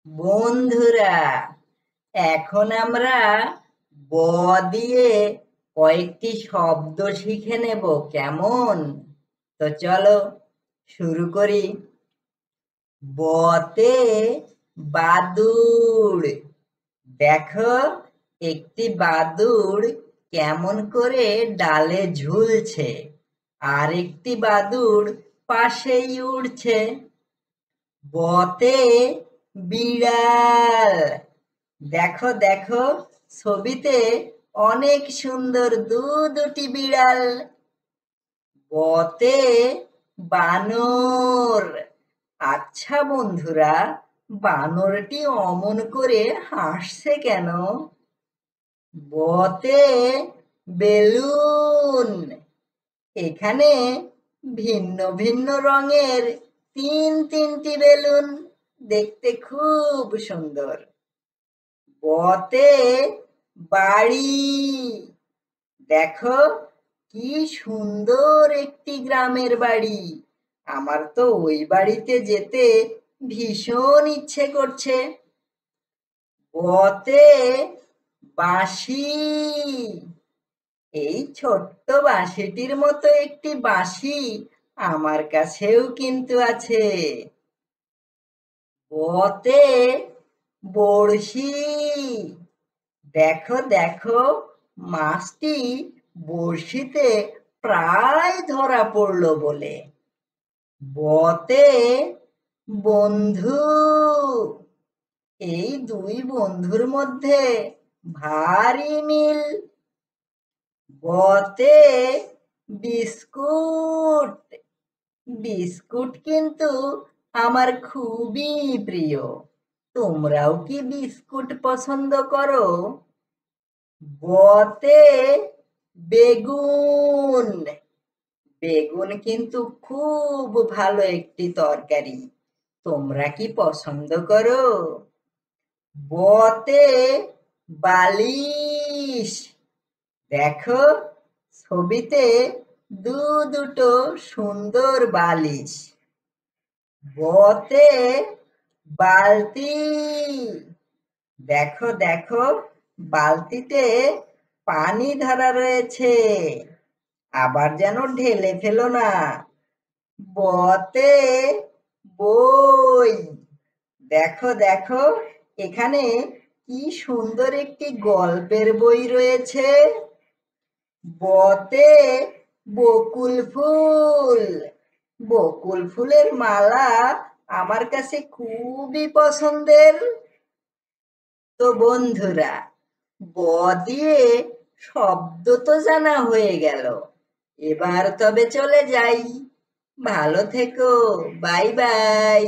বন্ধুরা, এখন আমরা ব দিয়ে কয়েকটি শব্দ শিখে নেব, কেমন? তো চলো শুরু করি। বতে বাদুড়। দেখো, একটি বাদুড় কেমন করে ডালে ঝুলছে, আর একটি বাদুড় পাশেই উড়ছে। বতে বিড়াল। দেখো দেখো, ছবিতে অনেক সুন্দর দুটি বিড়াল। বতে বানর। আচ্ছা বন্ধুরা, বানরটি অমন করে হাসছে কেন? বতে বেলুন। এখানে ভিন্ন ভিন্ন রঙের তিনটি বেলুন, দেখতে খুব সুন্দর। বতে বাড়ি। দেখো, কি সুন্দর একটি গ্রামের বাড়ি। আমার তো ওই বাড়িতে যেতে ভীষণ ইচ্ছে করছে। বতে বাঁশি। এই ছোট্ট বাঁশিটির মতো একটি বাঁশি আমার কাছেও কিন্তু আছে। বতে বড়শি। দেখো দেখো, মাছটি বড়শিতে প্রায় ধরা পড়লো বলে। বতে বন্ধু। এই দুই বন্ধুর মধ্যে ভারী মিল। বতে বিস্কুট। বিস্কুট কিন্তু আমার খুবই প্রিয়। তোমরাও কি বিস্কুট পছন্দ করো? বতে বেগুন। বেগুন কিন্তু খুব ভালো একটি তরকারি। তোমরা কি পছন্দ করো? বতে বালিশ। দেখো, ছবিতে দুটো সুন্দর বালিশ। বতে বালতি। দেখো দেখো, বালতিতে পানি ধরা রয়েছে, আবার যেন ঢেলে ফেলো না। বতে বই। দেখো দেখো, এখানে কি সুন্দর একটি গল্পের বই রয়েছে। বতে বকুল ফুল। বকুল ফুলের মালা আমার কাছে খুবই পছন্দের। তো বন্ধুরা, ব দিয়ে শব্দ তো জানা হয়ে গেল, এবার তবে চলে যাই। ভালো থেকো, বাই বাই।